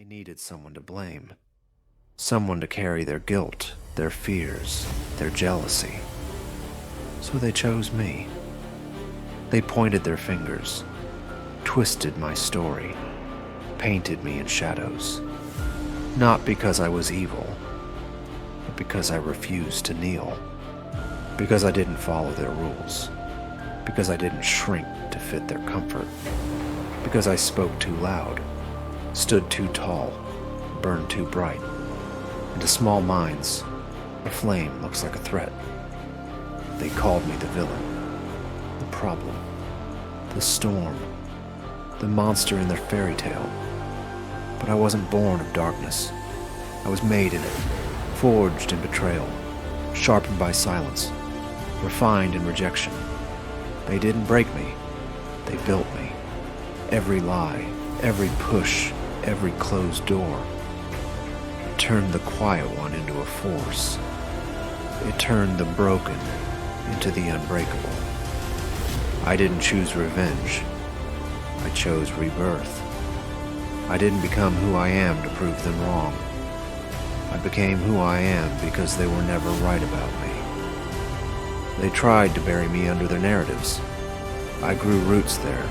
needed someone to blame, someone to carry their guilt, their fears, their jealousy. So they chose me. They pointed their fingers, twisted my story, painted me in shadows. Not because I was evil, but because I refused to kneel. Because I didn't follow their rules. Because I didn't shrink to fit their comfort. Because I spoke too loud, stood too tall, burned too bright. And to small minds, a flame looks like a threat. They called me the villain, the problem, the storm, the monster in their fairy tale. But I wasn't born of darkness. I was made in it, forged in betrayal, sharpened by silence, refined in rejection. They didn't break me, they built me. Every lie, every push, every closed door. It turned the quiet one into a force. It turned the broken into the unbreakable. I didn't choose revenge. I chose rebirth. I didn't become who I am to prove them wrong. I became who I am because they were never right about me. They tried to bury me under their narratives. I grew roots there.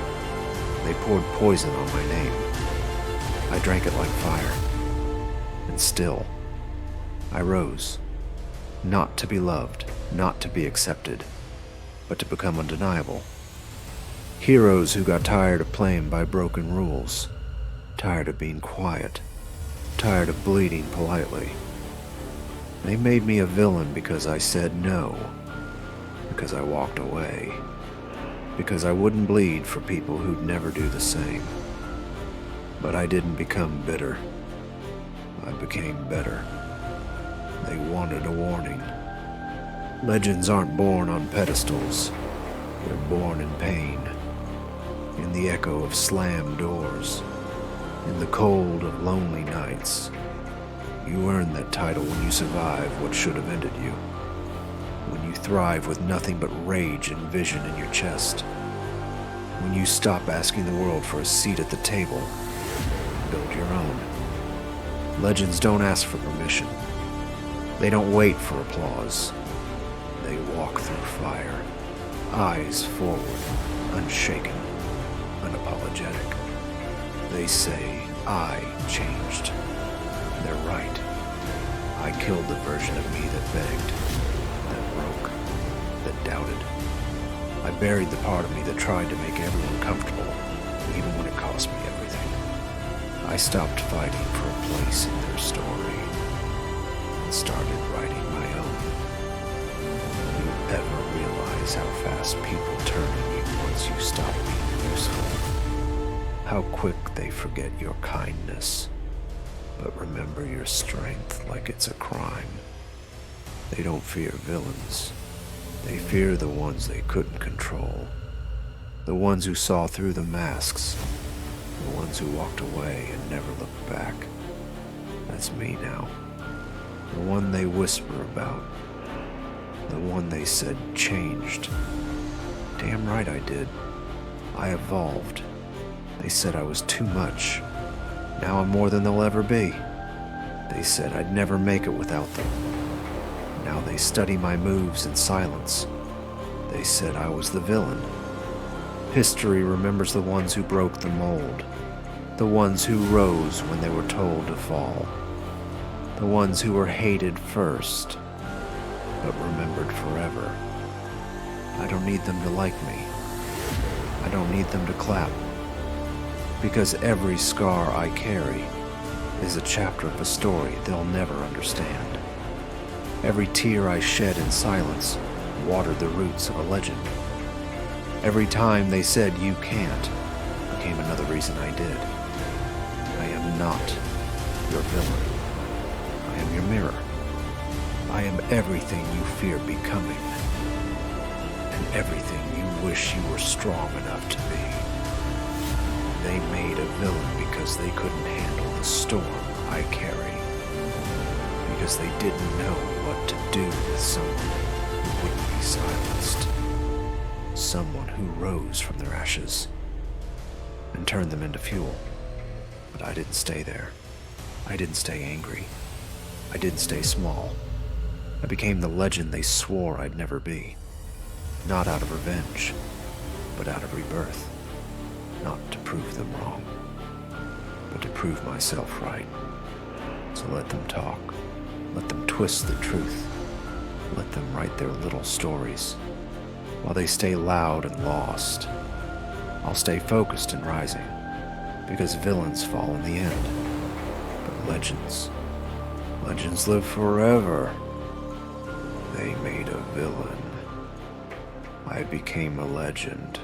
They poured poison on my name. I drank it like fire. And still, I rose. Not to be loved, not to be accepted, but to become undeniable. Heroes who got tired of playing by broken rules. Tired of being quiet, tired of bleeding politely. They made me a villain because I said no, because I walked away, because I wouldn't bleed for people who'd never do the same. But I didn't become bitter. I became better. They wanted a warning. Legends aren't born on pedestals. They're born in pain, in the echo of slammed doors. In the cold of lonely nights. You earn that title when you survive what should have ended you. When you thrive with nothing but rage and vision in your chest. When you stop asking the world for a seat at the table and build your own. Legends don't ask for permission. They don't wait for applause. They walk through fire, eyes forward, unshaken, unapologetic. They say, I changed. They're right. I killed the version of me that begged, that broke, that doubted. I buried the part of me that tried to make everyone comfortable, even when it cost me everything. I stopped fighting for a place in their story and started writing my own. Do you ever realize how fast people turn on you once you stop being useful? How quick they forget your kindness, but remember your strength like it's a crime. They don't fear villains. They fear the ones they couldn't control. The ones who saw through the masks. The ones who walked away and never looked back. That's me now. The one they whisper about. The one they said changed. Damn right I did. I evolved. They said I was too much. Now I'm more than they'll ever be. They said I'd never make it without them. Now they study my moves in silence. They said I was the villain. History remembers the ones who broke the mold. The ones who rose when they were told to fall. The ones who were hated first, but remembered forever. I don't need them to like me. I don't need them to clap. Because every scar I carry is a chapter of a story they'll never understand. Every tear I shed in silence watered the roots of a legend. Every time they said you can't became another reason I did. I am not your villain. I am your mirror. I am everything you fear becoming, and everything you wish you were strong enough to be. They made a villain because they couldn't handle the storm I carry. Because they didn't know what to do with someone who wouldn't be silenced. Someone who rose from their ashes and turned them into fuel. But I didn't stay there. I didn't stay angry. I didn't stay small. I became the legend they swore I'd never be. Not out of revenge, but out of rebirth. Not to prove them wrong, but to prove myself right. So let them talk. Let them twist the truth. Let them write their little stories. While they stay loud and lost, I'll stay focused and rising, because villains fall in the end. But legends live forever. They made a villain. I became a legend.